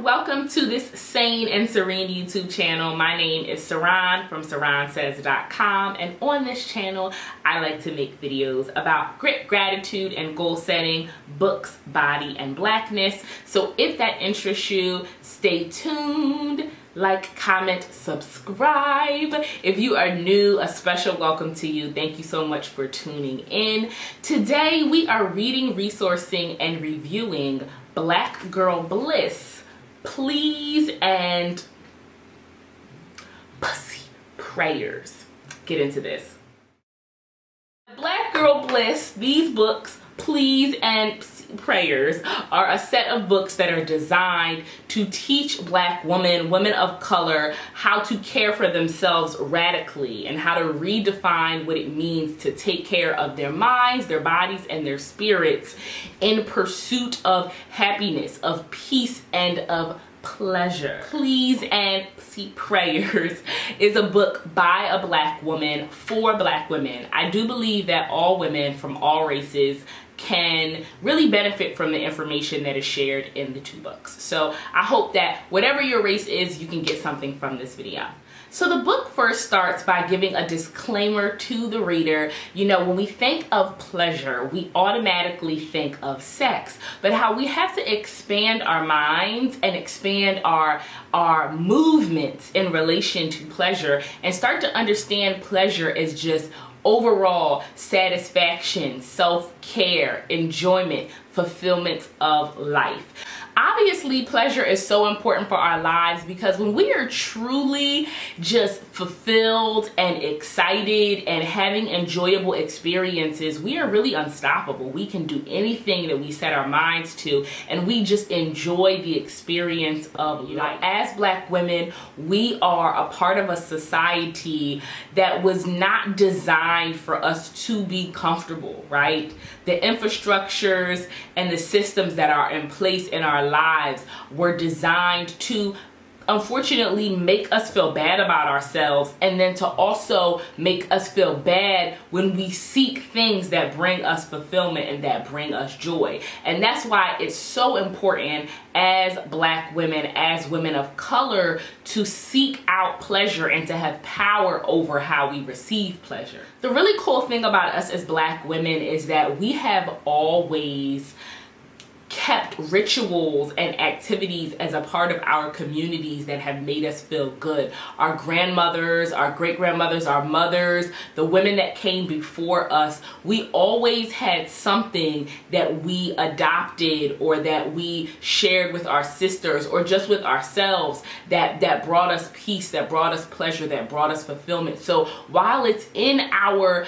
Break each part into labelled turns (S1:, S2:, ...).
S1: Welcome to this Sane and Serene YouTube channel. My name is Saran from SaranSays.com, and on this channel I like to make videos about grit, gratitude, and goal setting, books, body, and blackness. So if that interests you, stay tuned. Like, comment, subscribe. If you are new, a special welcome to you. Thank you so much for tuning in. Today we are reading, resourcing, and reviewing Black Girl Bliss, Please and Pussy Prayers. Get into this. Black Girl Bliss, these books, Please and Prayers, are a set of books that are designed to teach Black women of color, how to care for themselves radically and how to redefine what it means to take care of their minds, their bodies, and their spirits in pursuit of happiness, of peace, and of pleasure. Please and Prayers is a book by a Black woman for Black women. I do believe that all women from all races can really benefit from the information that is shared in the two books. So I hope that whatever your race is, you can get something from this video. So the book first starts by giving a disclaimer to the reader. You know, when we think of pleasure, we automatically think of sex, but how we have to expand our minds and expand our movements in relation to pleasure and start to understand pleasure as just overall satisfaction, self-care, enjoyment, fulfillment of life. Obviously, pleasure is so important for our lives because when we are truly just fulfilled and excited and having enjoyable experiences, we are really unstoppable. We can do anything that we set our minds to, and we just enjoy the experience of life. As Black women, we are a part of a society that was not designed for us to be comfortable, right? The infrastructures and the systems that are in place in our lives were designed to unfortunately make us feel bad about ourselves, and then to also make us feel bad when we seek things that bring us fulfillment and that bring us joy. And that's why it's so important as Black women, as women of color, to seek out pleasure and to have power over how we receive pleasure. The really cool thing about us as Black women is that we have always kept rituals and activities as a part of our communities that have made us feel good. Our grandmothers, our great-grandmothers, our mothers, the women that came before us, we always had something that we adopted or that we shared with our sisters or just with ourselves that brought us peace, that brought us pleasure, that brought us fulfillment. So while it's in our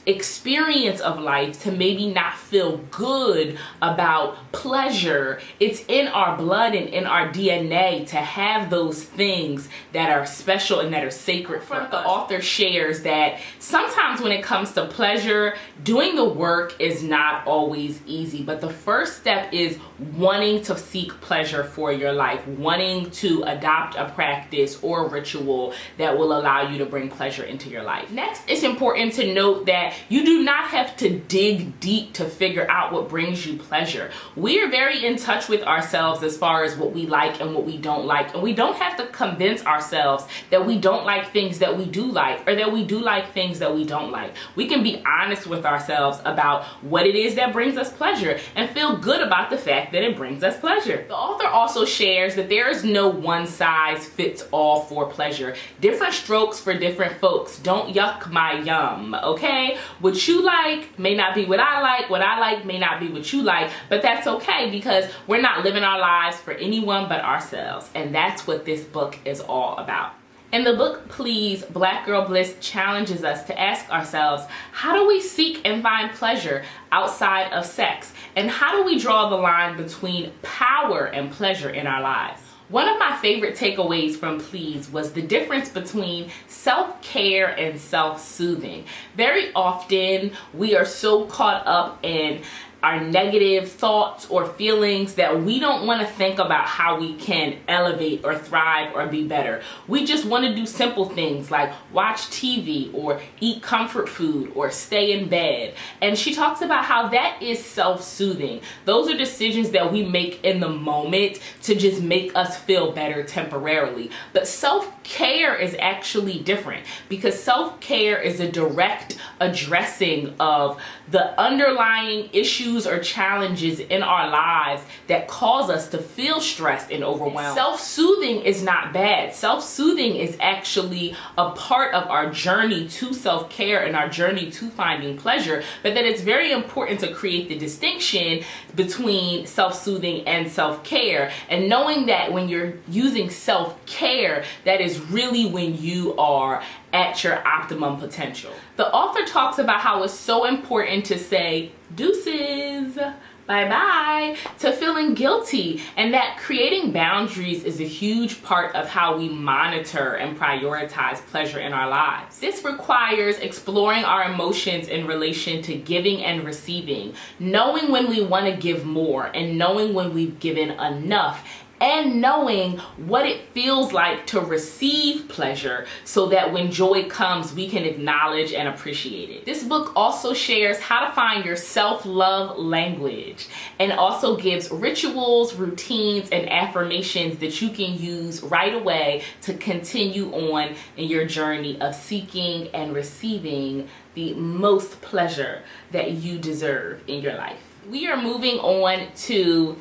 S1: experience of life to maybe not feel good about pleasure, it's in our blood and in our DNA to have those things that are special and that are sacred for us. The author shares that sometimes when it comes to pleasure, doing the work is not always easy, but the first step is wanting to seek pleasure for your life, wanting to adopt a practice or a ritual that will allow you to bring pleasure into your life. Next, it's important to note that you do not have to dig deep to figure out what brings you pleasure. We are very in touch with ourselves as far as what we like and what we don't like, and we don't have to convince ourselves that we don't like things that we do like or that we do like things that we don't like. We can be honest with ourselves about what it is that brings us pleasure and feel good about the fact that it brings us pleasure. The author also shares that there is no one size fits all for pleasure. Different strokes for different folks. Don't yuck my yum, okay? What you like may not be what I like may not be what you like, but that's okay because we're not living our lives for anyone but ourselves, and that's what this book is all about. In the book, Please, Black Girl Bliss challenges us to ask ourselves, how do we seek and find pleasure outside of sex? And how do we draw the line between power and pleasure in our lives? One of my favorite takeaways from Please was the difference between self-care and self-soothing. Very often we are so caught up in our negative thoughts or feelings, that we don't want to think about how we can elevate or thrive or be better. We just want to do simple things like watch TV or eat comfort food or stay in bed. And she talks about how that is self-soothing. Those are decisions that we make in the moment to just make us feel better temporarily. But self-care is actually different, because self-care is a direct addressing of the underlying issues or challenges in our lives that cause us to feel stressed and overwhelmed. Self-soothing is not bad. Self-soothing is actually a part of our journey to self-care and our journey to finding pleasure, but that it's very important to create the distinction between self-soothing and self-care, and knowing that when you're using self-care, that is really when you are at your optimum potential. The author talks about how it's so important to say deuces, bye-bye, to feeling guilty, and that creating boundaries is a huge part of how we monitor and prioritize pleasure in our lives. This requires exploring our emotions in relation to giving and receiving, knowing when we want to give more and knowing when we've given enough, and knowing what it feels like to receive pleasure so that when joy comes, we can acknowledge and appreciate it. This book also shares how to find your self-love language, and also gives rituals, routines, and affirmations that you can use right away to continue on in your journey of seeking and receiving the most pleasure that you deserve in your life. We are moving on to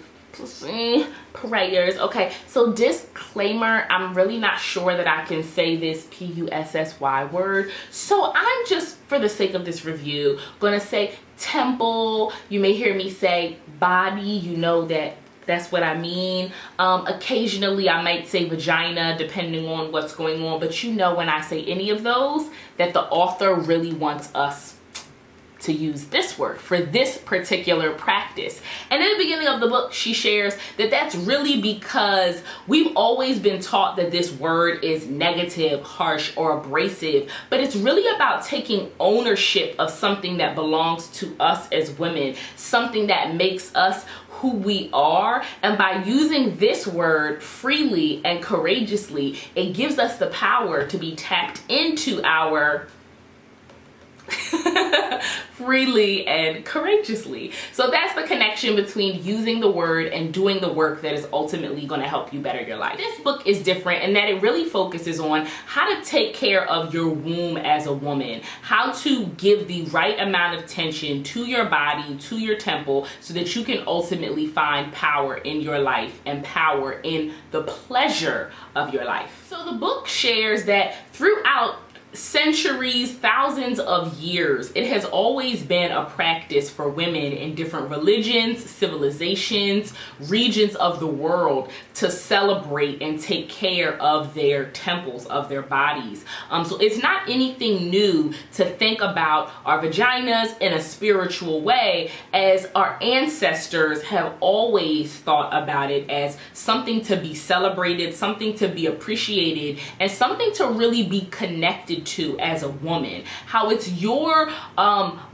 S1: prayers. Okay, so disclaimer, I'm really not sure that I can say this P-U-S-S-Y word, so I'm just, for the sake of this review, gonna say temple. You may hear me say body, you know that's what I mean. Occasionally I might say vagina depending on what's going on, but you know when I say any of those, that the author really wants us to use this word for this particular practice. And in the beginning of the book, she shares that that's really because we've always been taught that this word is negative, harsh, or abrasive, but it's really about taking ownership of something that belongs to us as women, something that makes us who we are. And by using this word freely and courageously, it gives us the power to be tapped into our freely and courageously. So that's the connection between using the word and doing the work that is ultimately going to help you better your life. This book is different in that it really focuses on how to take care of your womb as a woman, how to give the right amount of attention to your body, to your temple, so that you can ultimately find power in your life and power in the pleasure of your life. So the book shares that throughout centuries, thousands of years, it has always been a practice for women in different religions, civilizations, regions of the world to celebrate and take care of their temples, of their bodies. So it's not anything new to think about our vaginas in a spiritual way, as our ancestors have always thought about it as something to be celebrated, something to be appreciated, and something to really be connected to as a woman. How it's your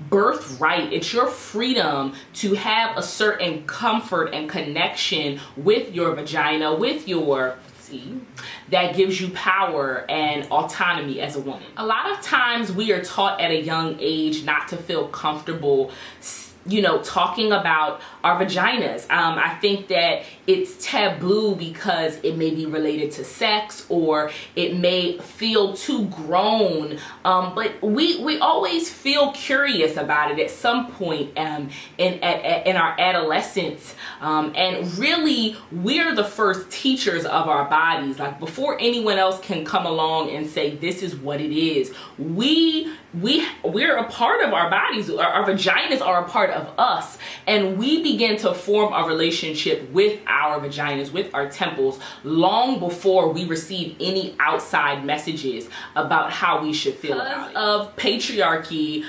S1: birthright, it's your freedom to have a certain comfort and connection with your vagina, with your that gives you power and autonomy as a woman. A lot of times we are taught at a young age not to feel comfortable, you know, talking about our vaginas. I think that it's taboo because it may be related to sex, or it may feel too grown, but we always feel curious about it at some point in our adolescence, and really we're the first teachers of our bodies. Like, before anyone else can come along and say this is what it is, we're a part of our bodies. Our vaginas are a part of us, and we begin to form a relationship with our vaginas, with our temples, long before we receive any outside messages about how we should feel about it. Because of patriarchy,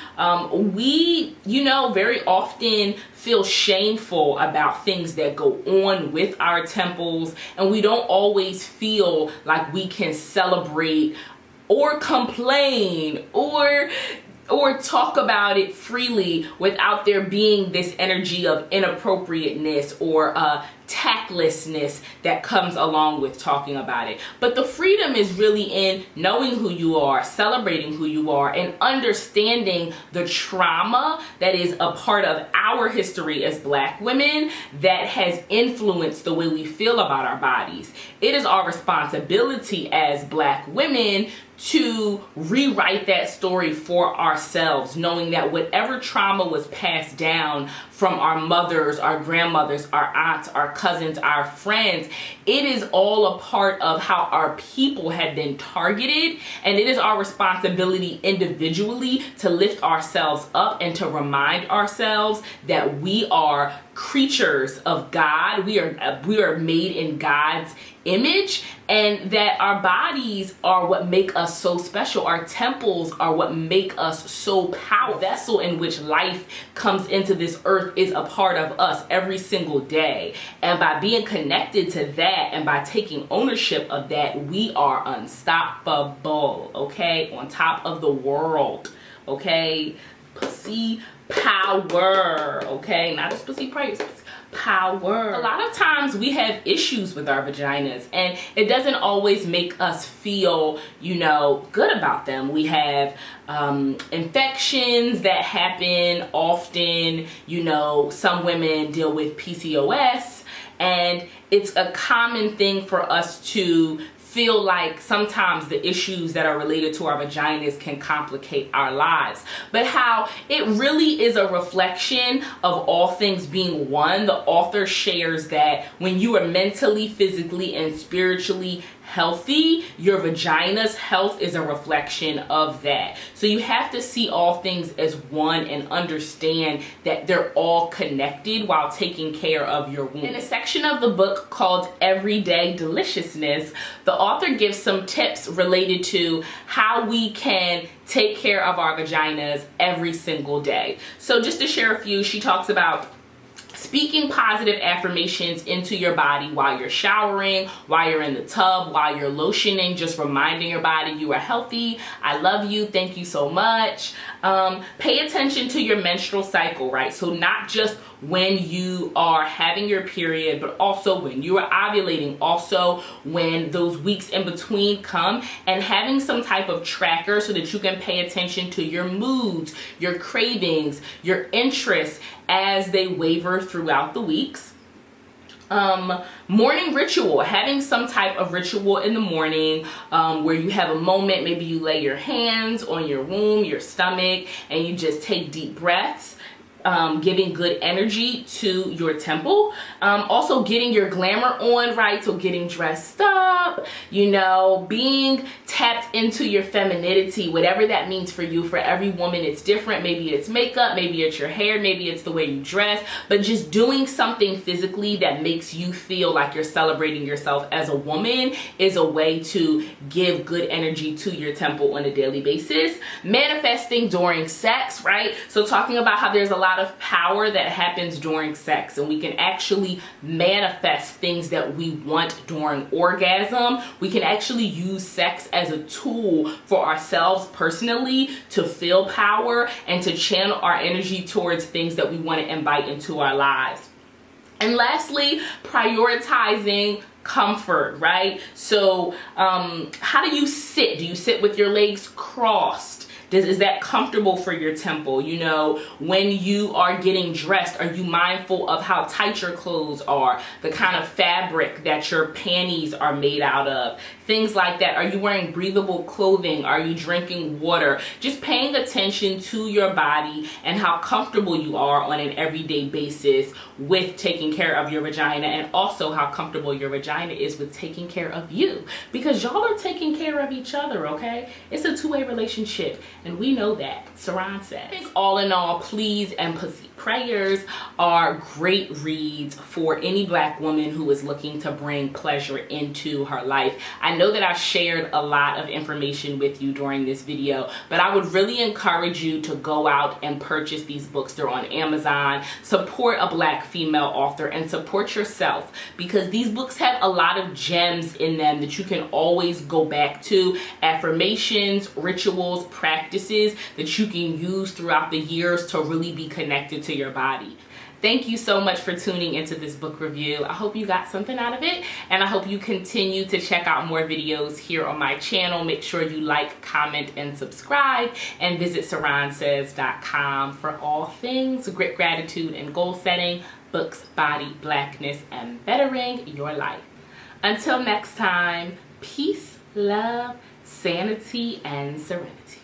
S1: we, you know, very often feel shameful about things that go on with our temples, and we don't always feel like we can celebrate or complain or or talk about it freely without there being this energy of inappropriateness or tactlessness that comes along with talking about it. But the freedom is really in knowing who you are, celebrating who you are, and understanding the trauma that is a part of our history as Black women that has influenced the way we feel about our bodies. It is our responsibility as Black women to rewrite that story for ourselves, knowing that whatever trauma was passed down from our mothers, our grandmothers, our aunts, our cousins, our friends, it is all a part of how our people have been targeted, and it is our responsibility individually to lift ourselves up and to remind ourselves that we are creatures of God. We are made in God's image, and that our bodies are what make us so special. Our temples are what make us so powerful. The vessel in which life comes into this earth is a part of us every single day, and by being connected to that and by taking ownership of that, we are unstoppable, okay, on top of the world, okay? Pussy power, okay? Not just pussy praise, power. A lot of times we have issues with our vaginas, and it doesn't always make us feel, you know, good about them. We have infections that happen often. You know, some women deal with PCOS, and it's a common thing for us to feel like sometimes the issues that are related to our vaginas can complicate our lives, but how it really is a reflection of all things being one. The author shares that when you are mentally, physically, and spiritually healthy, your vagina's health is a reflection of that. So you have to see all things as one and understand that they're all connected while taking care of your womb. In a section of the book called Everyday Deliciousness, the author gives some tips related to how we can take care of our vaginas every single day. So just to share a few, she talks about speaking positive affirmations into your body while you're showering, while you're in the tub, while you're lotioning, just reminding your body you are healthy, I love you, thank you so much. Pay attention to your menstrual cycle, right? So not just when you are having your period, but also when you are ovulating, also when those weeks in between come, and having some type of tracker so that you can pay attention to your moods, your cravings, your interests as they waver throughout the weeks. Morning ritual, having some type of ritual in the morning where you have a moment, maybe you lay your hands on your womb, your stomach, and you just take deep breaths. Giving good energy to your temple. Also getting your glamour on, right? So getting dressed up, you know, being tapped into your femininity, whatever that means for you. For every woman, it's different. Maybe it's makeup, maybe it's your hair, maybe it's the way you dress, but just doing something physically that makes you feel like you're celebrating yourself as a woman is a way to give good energy to your temple on a daily basis. Manifesting during sex, right? So talking about how there's a lot of power that happens during sex, and we can actually manifest things that we want during orgasm. We can actually use sex as a tool for ourselves personally to feel power and to channel our energy towards things that we want to invite into our lives. And lastly, prioritizing comfort, right? So how do you sit? Do you sit with your legs crossed? Is that comfortable for your temple? You know, when you are getting dressed, are you mindful of how tight your clothes are, the kind of fabric that your panties are made out of, things like that? Are you wearing breathable clothing? Are you drinking water? Just paying attention to your body and how comfortable you are on an everyday basis with taking care of your vagina, and also how comfortable your vagina is with taking care of you, because y'all are taking care of each other, okay? It's a two-way relationship, and we know that. Saran says. All in all, please and pussy. Prayers are great reads for any Black woman who is looking to bring pleasure into her life. I know that I shared a lot of information with you during this video, but I would really encourage you to go out and purchase these books. They're on Amazon. Support a Black female author and support yourself, because these books have a lot of gems in them that you can always go back to, affirmations, rituals, practices that you can use throughout the years to really be connected to your body. Thank you so much for tuning into this book review. I hope you got something out of it, and I hope you continue to check out more videos here on my channel. Make sure you like, comment, and subscribe, and visit SaronSays.com for all things grit, gratitude, and goal setting, books, body, Blackness, and bettering your life. Until next time, peace, love, sanity, and serenity.